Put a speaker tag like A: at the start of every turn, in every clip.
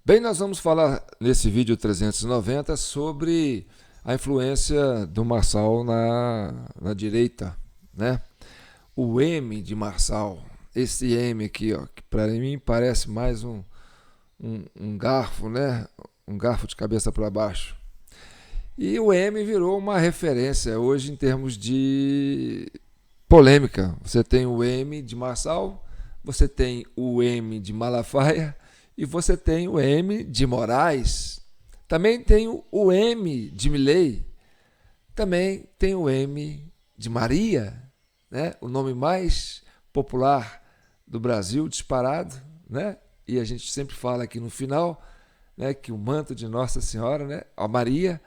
A: Bem, nós vamos falar nesse vídeo 390 sobre a influência do Marçal na direita, né? O M de Marçal, esse M aqui, ó, que para mim parece mais um garfo, né? Um garfo de cabeça para baixo. E o M virou uma referência hoje em termos de polêmica. Você tem o M de Marçal, você tem o M de Malafaia e você tem o M de Moraes. Também tem o M de Milei. Também tem o M de Maria, né? O nome mais popular do Brasil, disparado, né? E a gente sempre fala aqui no final, né, que o manto de Nossa Senhora, né, a Maria,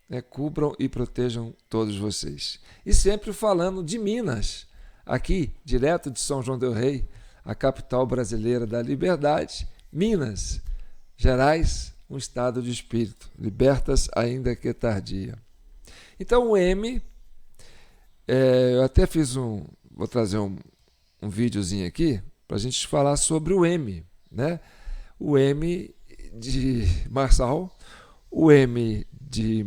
A: né, cubram e protejam todos vocês. E sempre falando de Minas, aqui, direto de São João del Rei, a capital brasileira da liberdade, Minas Gerais, um estado de espírito, libertas ainda que tardia. Então o M, eu até vou trazer um videozinho aqui para a gente falar sobre o M, né? O M de Marçal, o M de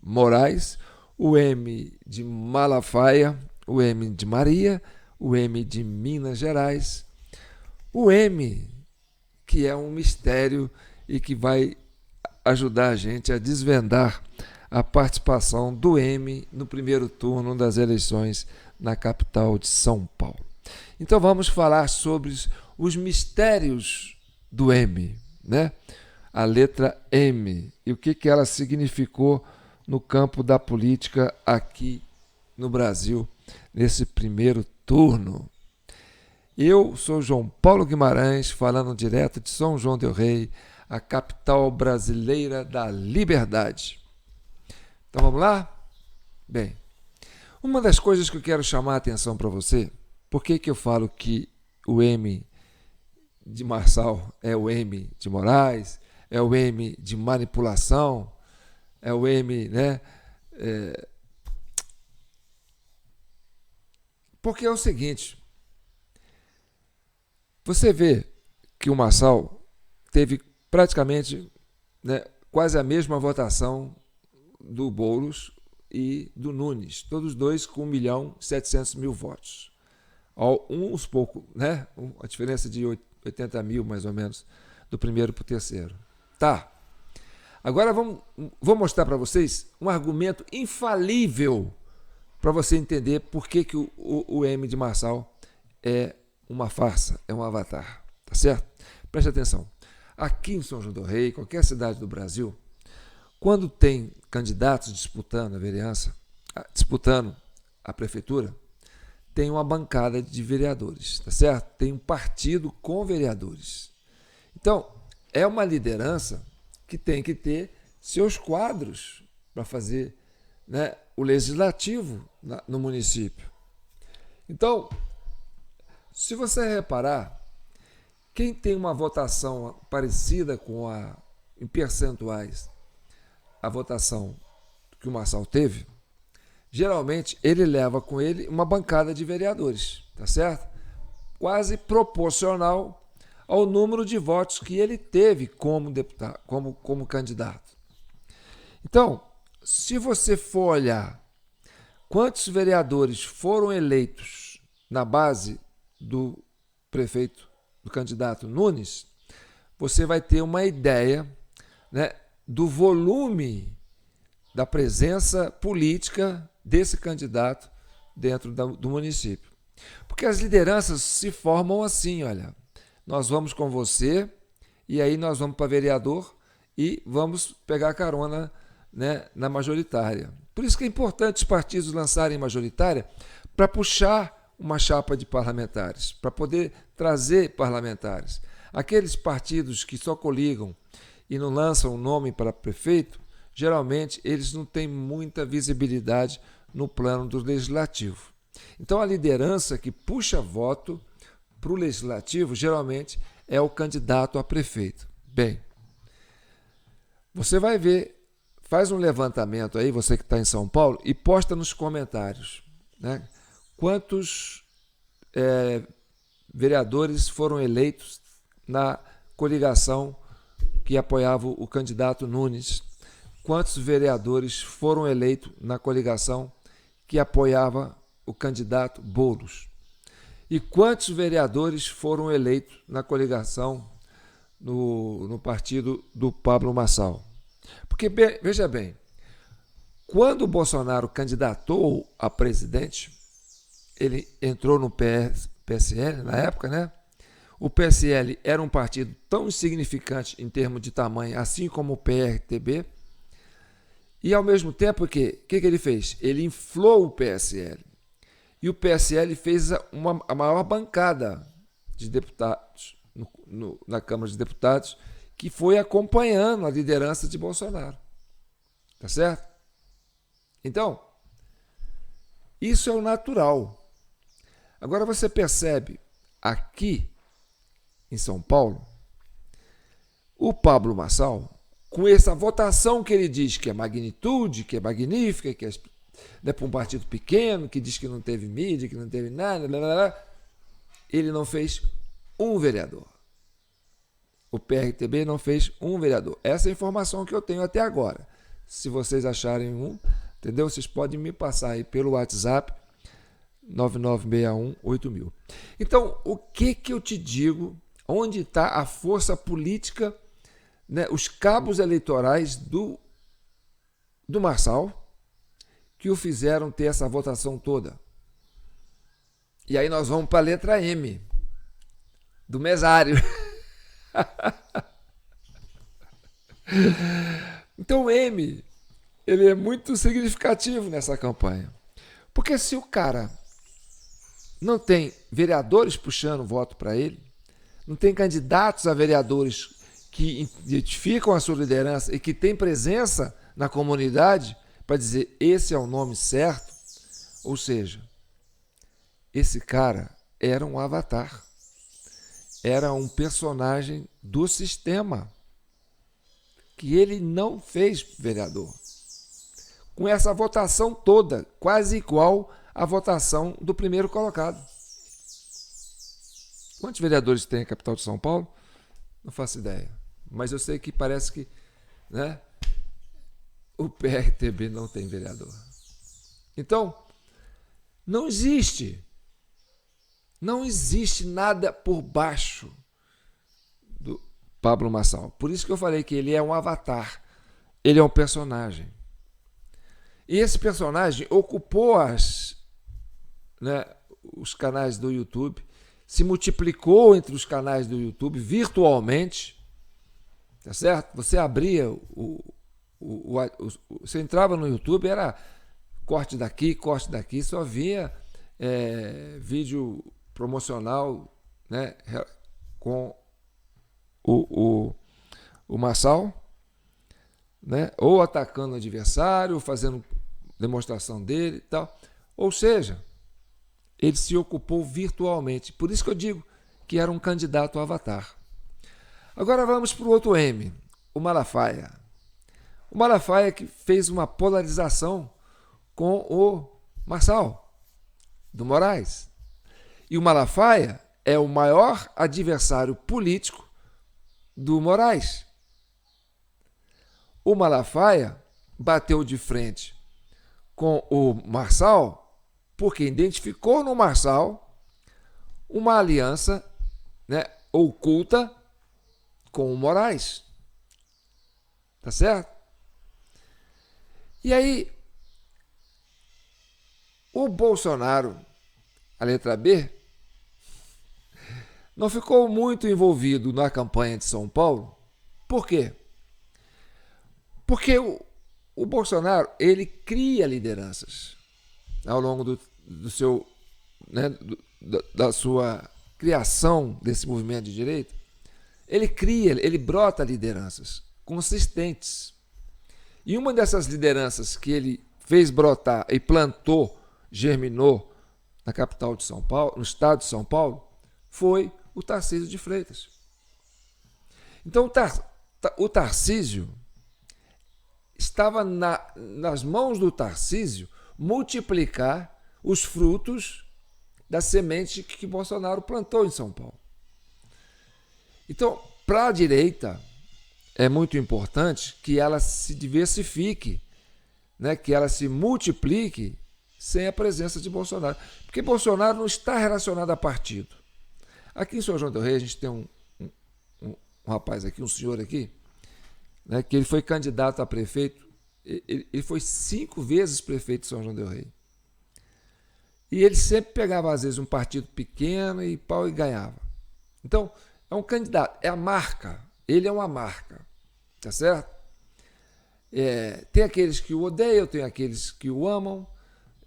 A: Moraes, o M de Malafaia, o M de Maria, o M de Minas Gerais, o M que é um mistério e que vai ajudar a gente a desvendar a participação do M no primeiro turno das eleições na capital de São Paulo. Então vamos falar sobre os mistérios do M, né? A letra M e o que ela significou no campo da política aqui no Brasil nesse primeiro turno. Eu sou João Paulo Guimarães, falando direto de São João del Rei, a capital brasileira da liberdade. Então vamos lá? Bem, uma das coisas que eu quero chamar a atenção para você, por que eu falo que o M de Marçal é o M de Moraes, é o M de manipulação, é o M, né? Porque é o seguinte, você vê que o Marçal teve praticamente, né, quase a mesma votação do Boulos e do Nunes, todos dois com 1.700.000 votos. Uns pouco, né? A diferença de 80 mil, mais ou menos, do primeiro para o terceiro. Tá. Agora vou mostrar para vocês um argumento infalível para você entender por que o M de Marçal é uma farsa, é um avatar. Tá certo? Preste atenção. Aqui em São João del Rei, qualquer cidade do Brasil, quando tem candidatos disputando a vereança, disputando a prefeitura, tem uma bancada de vereadores, tá certo? Tem um partido com vereadores. Então, é uma liderança que tem que ter seus quadros para fazer, né, o legislativo no município. Então, se você reparar, quem tem uma votação parecida com em percentuais a votação que o Marçal teve, geralmente ele leva com ele uma bancada de vereadores, tá certo? Quase proporcional ao número de votos que ele teve como deputado, como candidato. Então, se você for olhar quantos vereadores foram eleitos na base do prefeito, do candidato Nunes, você vai ter uma ideia, né, do volume da presença política desse candidato dentro do município. Porque as lideranças se formam assim, olha, nós vamos com você e aí nós vamos para vereador e vamos pegar carona, né, na majoritária. Por isso que é importante os partidos lançarem majoritária para puxar uma chapa de parlamentares, para poder trazer parlamentares. Aqueles partidos que só coligam e não lançam o nome para prefeito, geralmente eles não têm muita visibilidade no plano do legislativo. Então a liderança que puxa voto para o legislativo geralmente é o candidato a prefeito. Bem, você vai ver, faz um levantamento aí, você que está em São Paulo, e posta nos comentários, né, quantos vereadores foram eleitos na coligação que apoiava o candidato Nunes? Quantos vereadores foram eleitos na coligação que apoiava o candidato Boulos? E quantos vereadores foram eleitos na coligação no partido do Pablo Marçal? Porque, veja bem, quando o Bolsonaro candidatou a presidente, ele entrou no PSL na época, né? O PSL era um partido tão insignificante em termos de tamanho, assim como o PRTB, e ao mesmo tempo que ele fez? Ele inflou o PSL. E o PSL fez a maior bancada de deputados na Câmara dos Deputados, que foi acompanhando a liderança de Bolsonaro. Tá certo? Então, isso é o natural. Agora você percebe aqui em São Paulo, o Pablo Marçal, com essa votação que ele diz que é magnitude, que é magnífica, que é para um partido pequeno, que diz que não teve mídia, que não teve nada, ele não fez um vereador. O PRTB não fez um vereador. Essa é a informação que eu tenho até agora. Se vocês acharem um, entendeu? Vocês podem me passar aí pelo WhatsApp 9961-8000. Então, o que eu te digo? Onde está a força política, né, os cabos eleitorais do Marçal, que o fizeram ter essa votação toda? E aí nós vamos para a letra M, do mesário. Então o M, ele é muito significativo nessa campanha. Porque se o cara não tem vereadores puxando voto para ele, não tem candidatos a vereadores que identificam a sua liderança e que tem presença na comunidade para dizer esse é o nome certo, ou seja, esse cara era um avatar, era um personagem do sistema, que ele não fez vereador. Com essa votação toda, quase igual à votação do primeiro colocado. Quantos vereadores tem a capital de São Paulo? Não faço ideia. Mas eu sei que parece que, né, o PRTB não tem vereador. Então, não existe nada por baixo do Pablo Marçal. Por isso que eu falei que ele é um avatar, ele é um personagem. E esse personagem ocupou os canais do YouTube, se multiplicou entre os canais do YouTube virtualmente, tá certo? Você abria você entrava no YouTube, era corte daqui, só via vídeo promocional, né, com o Marçal, né, ou atacando o adversário, ou fazendo demonstração dele e tal. Ou seja, ele se ocupou virtualmente. Por isso que eu digo que era um candidato avatar. Agora vamos para o outro M, o Malafaia. O Malafaia que fez uma polarização com o Marçal, do Moraes. E o Malafaia é o maior adversário político do Moraes. O Malafaia bateu de frente com o Marçal porque identificou no Marçal uma aliança, né, oculta com o Moraes. Tá certo? E aí, o Bolsonaro, a letra B, não ficou muito envolvido na campanha de São Paulo. Por quê? Porque o Bolsonaro, ele cria lideranças ao longo do seu, né, da sua criação desse movimento de direita. Ele brota lideranças consistentes. E uma dessas lideranças que ele fez brotar e plantou, germinou na capital de São Paulo, no estado de São Paulo, foi o Tarcísio de Freitas. Então o Tarcísio estava nas mãos do Tarcísio multiplicar os frutos da semente que Bolsonaro plantou em São Paulo. Então, para a direita, é muito importante que ela se diversifique, né? Que ela se multiplique sem a presença de Bolsonaro. Porque Bolsonaro não está relacionado a partido. Aqui em São João del Rei, a gente tem um rapaz aqui, um senhor aqui, né, que ele foi candidato a prefeito, ele foi 5 vezes prefeito de São João del Rei. E ele sempre pegava, às vezes, um partido pequeno e pau e ganhava. Então, é um candidato, é a marca, ele é uma marca, tá certo? Tem aqueles que o odeiam, tem aqueles que o amam,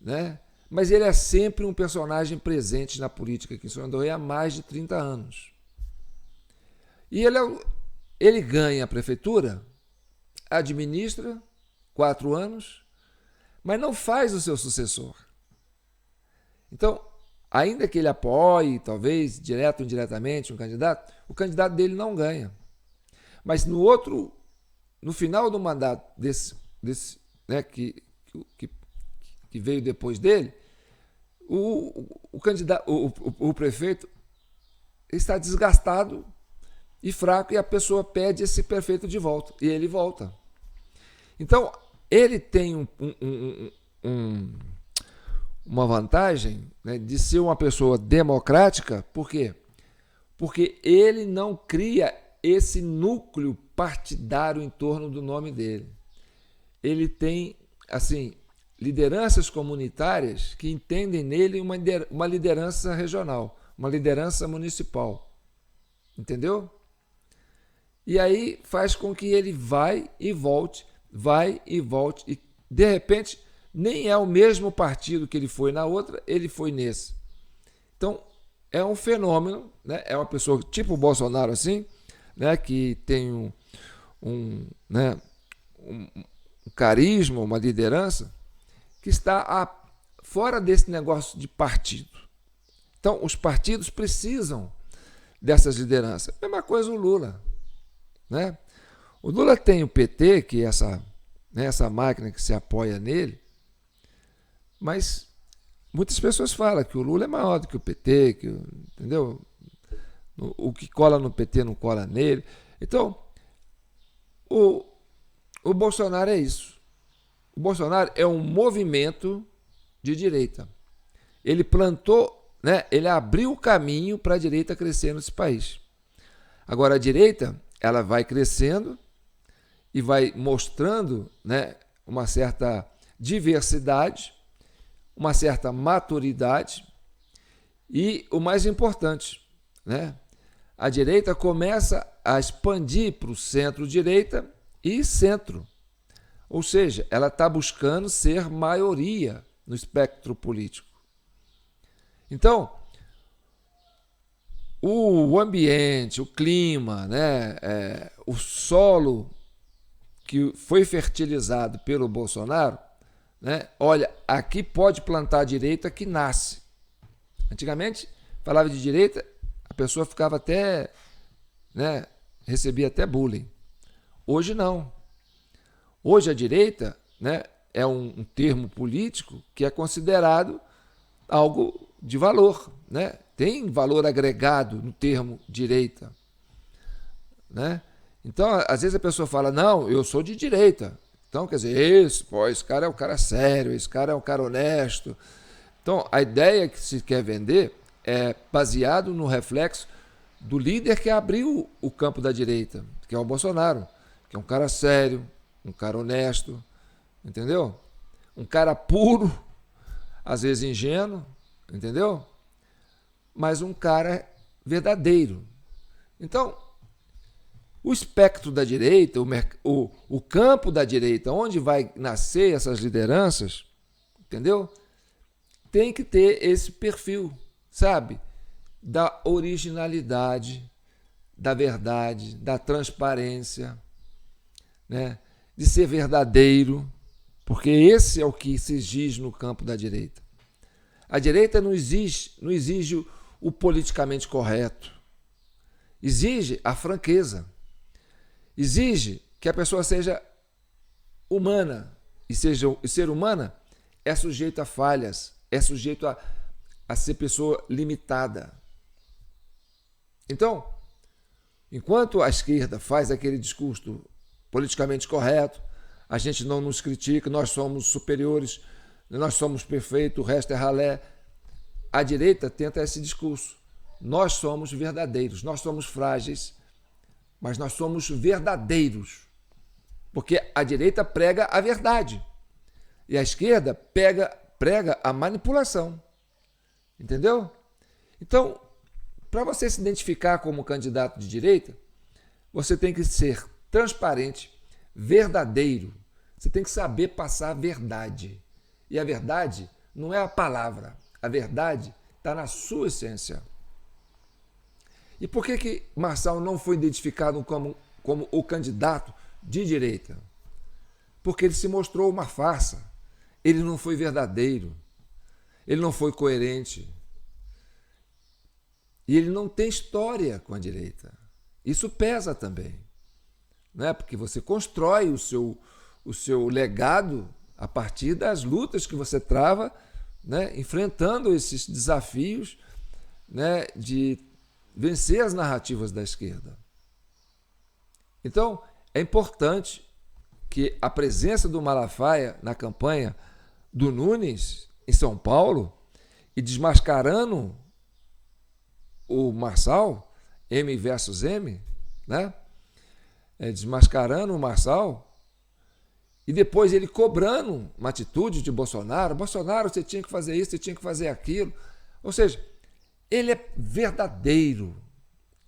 A: né? Mas ele é sempre um personagem presente na política aqui em São João del Rei há mais de 30 anos. E ele ganha a prefeitura, administra 4 anos, mas não faz o seu sucessor. Então, ainda que ele apoie, talvez, direto ou indiretamente, um candidato, o candidato dele não ganha. Mas no final do mandato desse né, que veio depois dele, o prefeito está desgastado e fraco, e a pessoa pede esse prefeito de volta, e ele volta. Então, ele tem uma vantagem, né, de ser uma pessoa democrática. Por quê? Porque ele não cria esse núcleo partidário em torno do nome dele. Ele tem, assim, lideranças comunitárias que entendem nele uma liderança regional, uma liderança municipal. Entendeu? E aí faz com que ele vai e volte, e de repente nem é o mesmo partido que ele foi na outra, ele foi nesse. Então, é um fenômeno, né? É uma pessoa tipo o Bolsonaro, assim, né? Que tem um carisma, uma liderança, que está fora desse negócio de partido. Então, os partidos precisam dessas lideranças. Mesma coisa o Lula, né? O Lula tem o PT, que é essa máquina que se apoia nele, mas muitas pessoas falam que o Lula é maior do que o PT, entendeu? O que cola no PT não cola nele. Então, o Bolsonaro é isso. O Bolsonaro é um movimento de direita. Ele plantou, né? Ele abriu o caminho para a direita crescer nesse país. Agora, a direita, ela vai crescendo e vai mostrando, né, uma certa diversidade, uma certa maturidade e, o mais importante, né, a direita começa a expandir para o centro-direita e centro. Ou seja, ela está buscando ser maioria no espectro político. Então, o ambiente, o clima, né, o solo que foi fertilizado pelo Bolsonaro, né, olha, aqui pode plantar a direita que nasce. Antigamente, falava de direita, a pessoa ficava até, né, recebia até bullying. Hoje não. Hoje a direita, né, é um termo político que é considerado algo de valor, né? Tem valor agregado no termo direita, né? Então, às vezes a pessoa fala, não, eu sou de direita. Então, quer dizer, esse cara é um cara sério, esse cara é um cara honesto. Então, a ideia que se quer vender é baseado no reflexo do líder que abriu o campo da direita, que é o Bolsonaro, que é um cara sério, um cara honesto, entendeu? Um cara puro, às vezes ingênuo, entendeu? Mas um cara verdadeiro. Então, o espectro da direita, o campo da direita, onde vai nascer essas lideranças, entendeu? Tem que ter esse perfil, sabe? Da originalidade, da verdade, da transparência, né? De ser verdadeiro, porque esse é o que se exige no campo da direita. A direita não exige o politicamente correto, exige a franqueza, exige que a pessoa seja humana, e ser humana é sujeito a falhas, é sujeito a ser pessoa limitada. Então, Enquanto a esquerda faz aquele discurso politicamente correto, a gente não nos critica, nós somos superiores, nós somos perfeitos, o resto é ralé. A direita tenta esse discurso. Nós somos verdadeiros, nós somos frágeis, mas nós somos verdadeiros. Porque a direita prega a verdade e a esquerda prega a manipulação. Entendeu? Então, para você se identificar como candidato de direita, você tem que ser transparente, verdadeiro. Você tem que saber passar a verdade. E a verdade não é a palavra. A verdade está na sua essência. E por que Marçal não foi identificado como o candidato de direita? Porque ele se mostrou uma farsa. Ele não foi verdadeiro. Ele não foi coerente. E ele não tem história com a direita. Isso pesa também. Né? Porque você constrói o seu legado a partir das lutas que você trava, né? Enfrentando esses desafios, né? De vencer as narrativas da esquerda. Então, é importante que a presença do Malafaia na campanha do Nunes em São Paulo e desmascarando o Marçal, M versus M, né? Desmascarando o Marçal e depois ele cobrando uma atitude de Bolsonaro. Bolsonaro, você tinha que fazer isso, você tinha que fazer aquilo. Ou seja, ele é verdadeiro.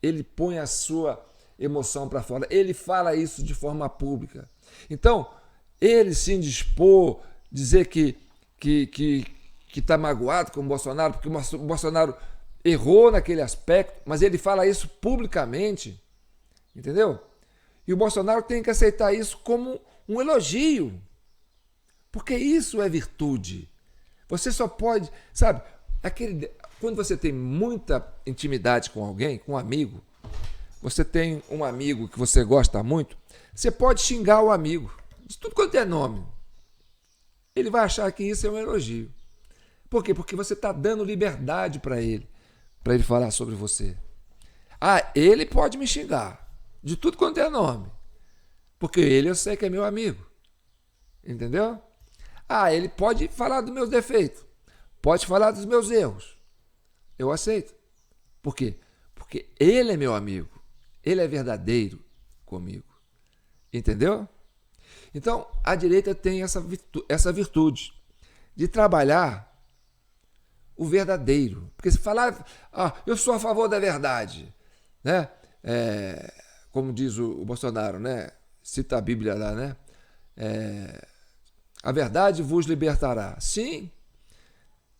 A: Ele põe a sua emoção para fora. Ele fala isso de forma pública. Então, ele se indispor, dizer que está magoado com o Bolsonaro, porque o Bolsonaro errou naquele aspecto, mas ele fala isso publicamente, entendeu? E o Bolsonaro tem que aceitar isso como um elogio, porque isso é virtude. Você só pode, sabe, quando você tem muita intimidade com alguém, com um amigo, você tem um amigo que você gosta muito, você pode xingar o amigo, de tudo quanto é nome. Ele vai achar que isso é um elogio. Por quê? Porque você está dando liberdade para ele falar sobre você. Ah, ele pode me xingar, de tudo quanto é nome, porque ele eu sei que é meu amigo. Entendeu? Ah, ele pode falar dos meus defeitos, pode falar dos meus erros. Eu aceito. Por quê? Porque ele é meu amigo. Ele é verdadeiro comigo. Entendeu? Então, a direita tem essa virtude de trabalhar o verdadeiro. Porque se falar, eu sou a favor da verdade, né? Como diz o Bolsonaro, né? Cita a Bíblia lá, né? A verdade vos libertará. Sim,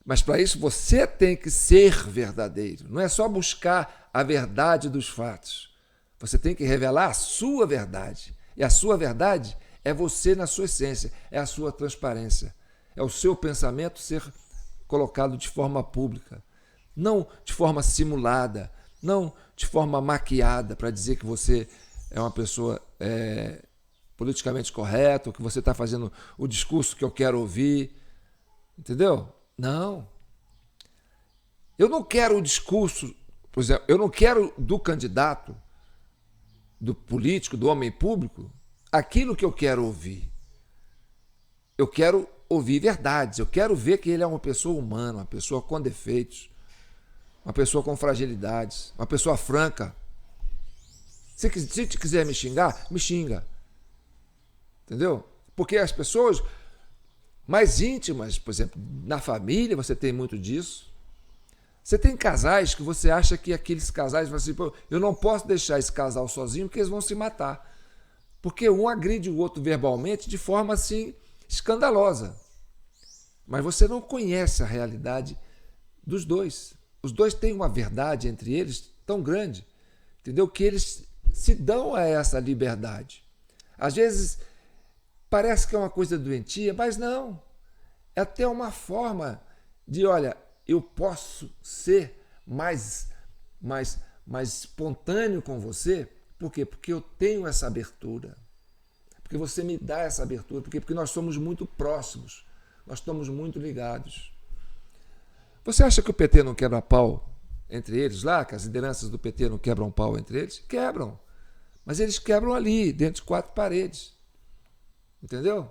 A: mas para isso você tem que ser verdadeiro. Não é só buscar a verdade dos fatos. Você tem que revelar a sua verdade. E a sua verdade é você na sua essência, é a sua transparência. É o seu pensamento ser colocado de forma pública. Não de forma simulada, não de forma maquiada para dizer que você é uma pessoa politicamente correta, ou que você está fazendo o discurso que eu quero ouvir. Entendeu? Não. Eu não quero o discurso, por exemplo, eu não quero do candidato, do político, do homem público, aquilo que eu quero ouvir. Eu quero ouvir verdades, eu quero ver que ele é uma pessoa humana, uma pessoa com defeitos, uma pessoa com fragilidades, uma pessoa franca. Se quiser me xingar, me xinga. Entendeu? Porque as pessoas mais íntimas, por exemplo, na família, você tem muito disso. Você tem casais que você acha que aqueles casais vão assim, eu não posso deixar esse casal sozinho porque eles vão se matar. Porque um agride o outro verbalmente de forma assim escandalosa. Mas você não conhece a realidade dos dois. Os dois têm uma verdade entre eles tão grande, entendeu? Que eles se dão a essa liberdade. Às vezes parece que é uma coisa doentia, mas não. É até uma forma de, olha, eu posso ser mais espontâneo com você. Por quê? Porque eu tenho essa abertura. Porque você me dá essa abertura. Por quê? Porque nós somos muito próximos. Nós estamos muito ligados. Você acha que o PT não quebra pau entre eles lá, que as lideranças do PT não quebram pau entre eles? Quebram. Mas eles quebram ali, dentro de 4 paredes. Entendeu?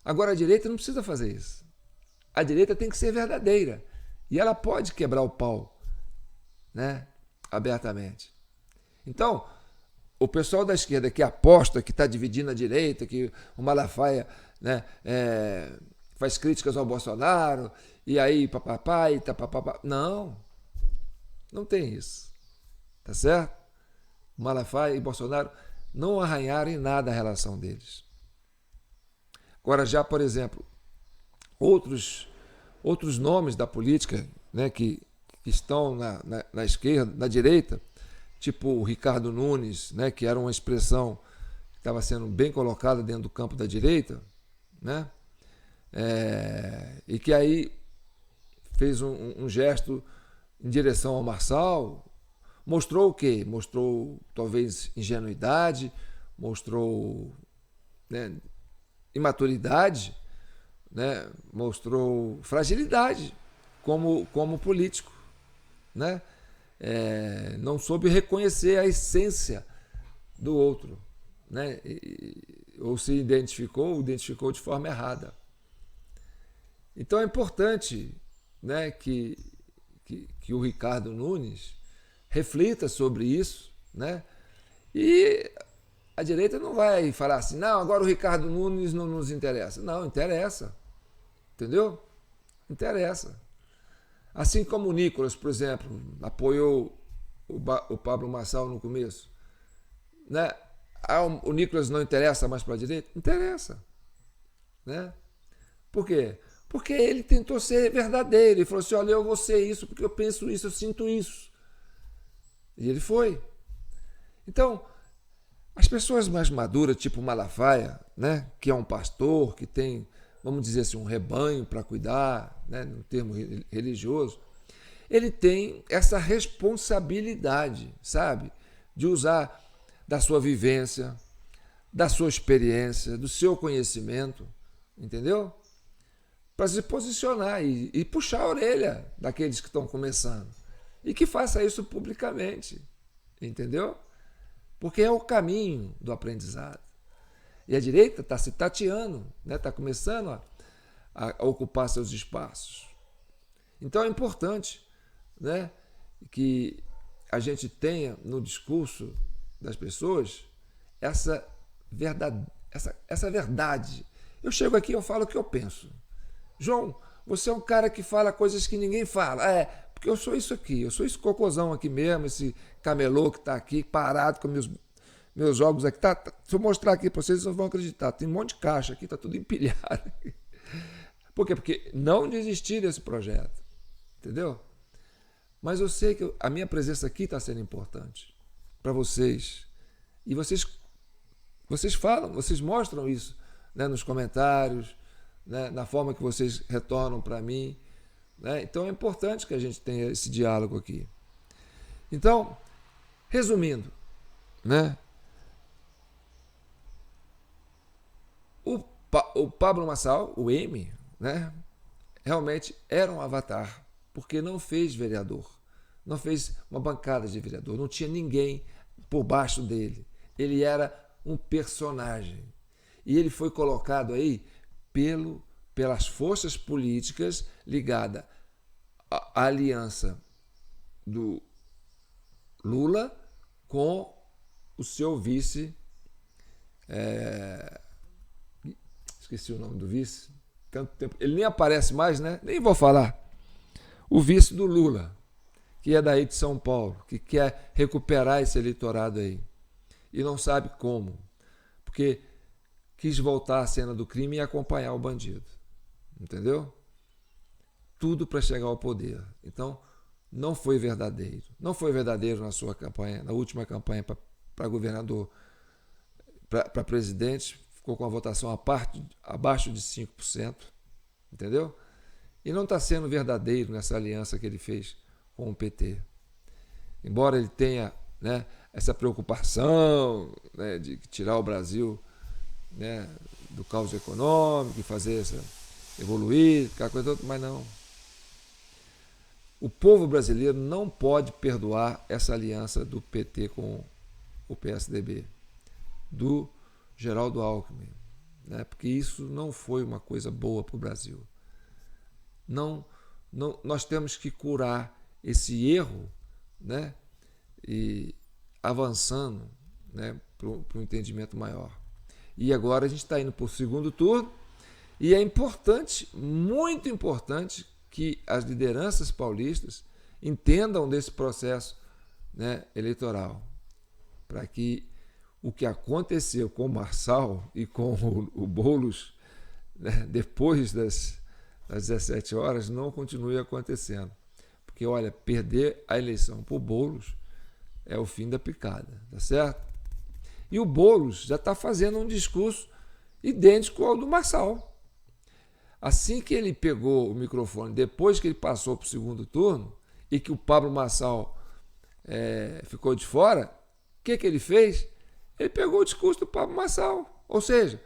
A: Agora a direita não precisa fazer isso. A direita tem que ser verdadeira. E ela pode quebrar o pau, né? Abertamente. Então, o pessoal da esquerda que aposta, que está dividindo a direita, que o Malafaia, né, faz críticas ao Bolsonaro, e aí papapá, e tapapá. Não, não tem isso. Tá certo? Malafaia e Bolsonaro não arranharam em nada a relação deles. Agora já, por exemplo, outros nomes da política, né, que estão na esquerda, na direita, tipo o Ricardo Nunes, né, que era uma expressão que estava sendo bem colocada dentro do campo da direita, né, e que aí fez um gesto em direção ao Marçal, mostrou o quê? Mostrou talvez ingenuidade, mostrou, né, imaturidade, né, mostrou fragilidade como político, né? Não soube reconhecer a essência do outro, né? Ou se identificou de forma errada. Então é importante, né, que o Ricardo Nunes reflita sobre isso, né? E a direita não vai falar assim, não, agora o Ricardo Nunes não nos interessa. Não, interessa. Entendeu? Interessa. Assim como o Nicolas, por exemplo, apoiou o Pablo Marçal no começo, né? O Nicolas não interessa mais para a direita? Interessa, né? Por quê? Porque ele tentou ser verdadeiro. Ele falou assim, olha, eu vou ser isso porque eu penso isso, eu sinto isso. E ele foi. Então, as pessoas mais maduras, tipo Malafaia, né? Que é um pastor, que tem, vamos dizer assim, um rebanho para cuidar, né, no termo religioso, ele tem essa responsabilidade, sabe? De usar da sua vivência, da sua experiência, do seu conhecimento, entendeu? Para se posicionar e puxar a orelha daqueles que estão começando. E que faça isso publicamente, entendeu? Porque é o caminho do aprendizado. E a direita está se tateando, né? Está começando a ocupar seus espaços. Então é importante, né, que a gente tenha no discurso das pessoas essa verdade. Eu chego aqui e eu falo o que eu penso. João, você é um cara que fala coisas que ninguém fala. Porque eu sou isso aqui, eu sou esse cocôzão aqui mesmo, esse camelô que está aqui parado com meus jogos aqui. Se eu mostrar aqui para vocês, vocês vão acreditar. Tem um monte de caixa aqui, está tudo empilhado. Por quê? Porque não desistir desse projeto. Entendeu? Mas eu sei que a minha presença aqui está sendo importante para vocês. E vocês falam, vocês mostram isso, né, nos comentários, né, na forma que vocês retornam para mim. Né? Então é importante que a gente tenha esse diálogo aqui. Então, resumindo, né, o Pablo Marçal, o M, né, realmente era um avatar, porque não fez vereador, não fez uma bancada de vereador, não tinha ninguém por baixo dele. Ele era um personagem. E ele foi colocado aí pelas forças políticas ligadas à aliança do Lula com o seu vice, esqueci o nome do vice, tanto tempo, ele nem aparece mais, né? Nem vou falar. O vice do Lula, que é daí de São Paulo, que quer recuperar esse eleitorado aí. E não sabe como, porque quis voltar à cena do crime e acompanhar o bandido. Entendeu? Tudo para chegar ao poder. Então, não foi verdadeiro. Não foi verdadeiro na sua campanha, na última campanha para governador, para presidente, ficou com a votação abaixo de 5%. Entendeu? E não está sendo verdadeiro nessa aliança que ele fez com o PT. Embora ele tenha, né, essa preocupação, né, de tirar o Brasil, né, do caos econômico e fazer evoluir, aquela coisa toda, mas não. O povo brasileiro não pode perdoar essa aliança do PT com o PSDB, do Geraldo Alckmin, né? Porque isso não foi uma coisa boa para o Brasil. Nós temos que curar esse erro, né? E avançando, né, para um entendimento maior. E agora a gente está indo para o segundo turno e é importante, muito importante, que as lideranças paulistas entendam desse processo, né, eleitoral, para que o que aconteceu com o Marçal e com o Boulos, né, depois das 17 horas não continue acontecendo. Porque, olha, perder a eleição para o Boulos é o fim da picada, tá certo? E o Boulos já está fazendo um discurso idêntico ao do Marçal. Assim que ele pegou o microfone, depois que ele passou para o segundo turno, e que o Pablo Marçal ficou de fora, o que ele fez? Ele pegou o discurso do Pablo Marçal. Ou seja,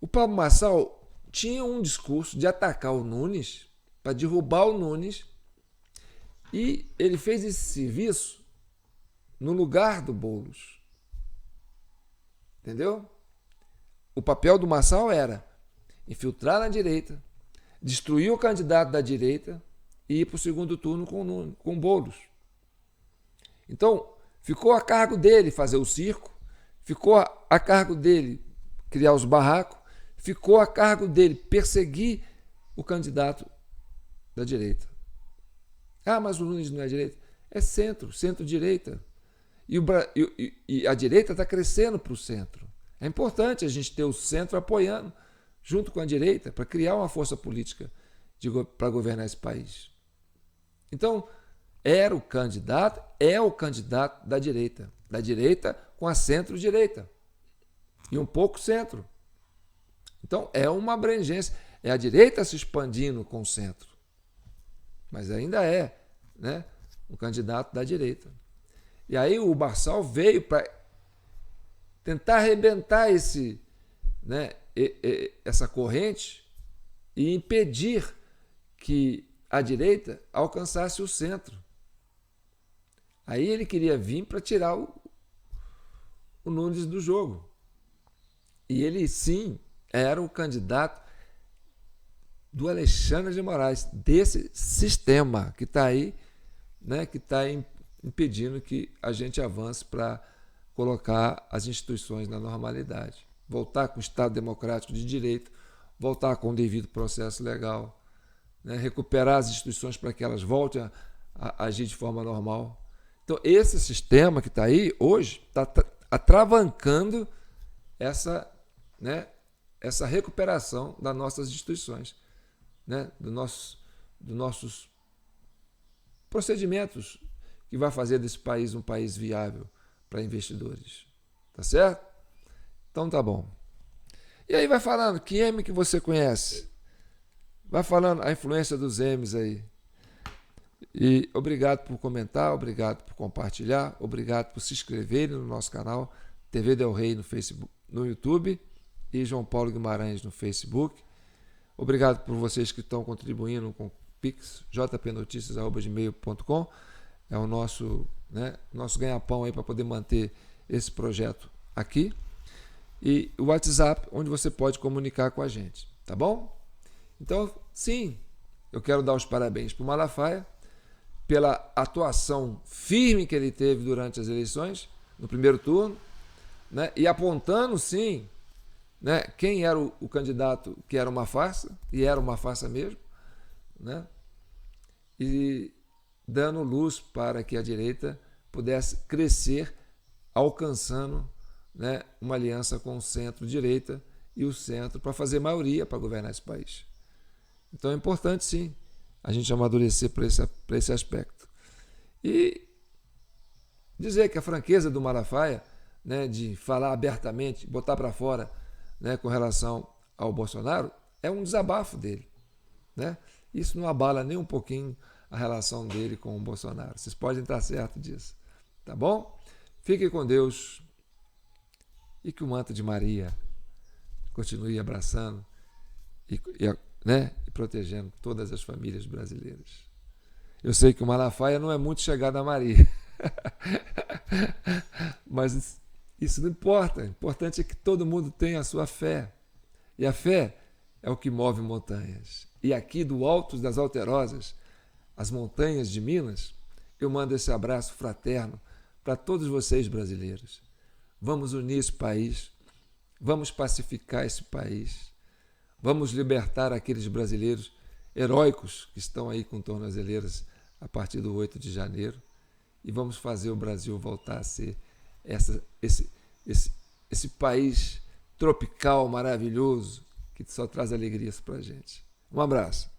A: o Pablo Marçal tinha um discurso de atacar o Nunes, para derrubar o Nunes, e ele fez esse serviço no lugar do Boulos. Entendeu? O papel do Marçal era infiltrar na direita, destruir o candidato da direita e ir para o segundo turno com o Boulos. Então, ficou a cargo dele fazer o circo, ficou a cargo dele criar os barracos, ficou a cargo dele perseguir o candidato da direita. Ah, mas o Nunes não é direita. É centro, centro-direita. E a direita está crescendo para o centro. É importante a gente ter o centro apoiando junto com a direita para criar uma força política para governar esse país. Então, é o candidato da direita com a centro-direita e um pouco centro. Então, é uma abrangência, é a direita se expandindo com o centro, mas ainda é, né, um candidato da direita. E aí o Marçal veio para tentar arrebentar essa corrente e impedir que a direita alcançasse o centro. Aí ele queria vir para tirar o Nunes do jogo. E ele, sim, era o candidato do Alexandre de Moraes, desse sistema que está aí, né, que está impedindo que a gente avance para colocar as instituições na normalidade. Voltar com o Estado democrático de direito, voltar com o devido processo legal, né, recuperar as instituições para que elas voltem a agir de forma normal. Então, esse sistema que está aí hoje está atravancando essa recuperação das nossas instituições, né, dos nossos procedimentos que vai fazer desse país um país viável para investidores. Tá certo? Então tá bom. E aí vai falando que M que você conhece. Vai falando a influência dos M's aí. E obrigado por comentar, obrigado por compartilhar, obrigado por se inscrever no nosso canal TV Del Rey no Facebook, no YouTube e João Paulo Guimarães no Facebook. Obrigado por vocês que estão contribuindo com o Pix, jpnoticias@gmail.com. É o nosso ganha-pão aí para poder manter esse projeto aqui. E o WhatsApp, onde você pode comunicar com a gente, tá bom? Então, sim, eu quero dar os parabéns para o Malafaia pela atuação firme que ele teve durante as eleições, no primeiro turno, né? E apontando, sim, né, quem era o candidato que era uma farsa, e era uma farsa mesmo, né? E dando luz para que a direita pudesse crescer, alcançando, né, uma aliança com o centro-direita e o centro para fazer maioria para governar esse país. Então é importante, sim, a gente amadurecer para esse aspecto. E dizer que a franqueza do Malafaia, né, de falar abertamente, botar para fora, né, com relação ao Bolsonaro, é um desabafo dele, né? Isso não abala nem um pouquinho a relação dele com o Bolsonaro. Vocês podem estar certos disso, tá bom? Fiquem com Deus e que o manto de Maria continue abraçando e protegendo todas as famílias brasileiras. Eu sei que o Malafaia não é muito chegado a Maria. Mas isso não importa. O importante é que todo mundo tenha a sua fé. E a fé é o que move montanhas. E aqui do Alto das Alterosas, as montanhas de Minas, eu mando esse abraço fraterno para todos vocês brasileiros. Vamos unir esse país, vamos pacificar esse país, vamos libertar aqueles brasileiros heróicos que estão aí com tornozeleiras a partir do 8 de janeiro e vamos fazer o Brasil voltar a ser esse país tropical maravilhoso que só traz alegrias para a gente. Um abraço.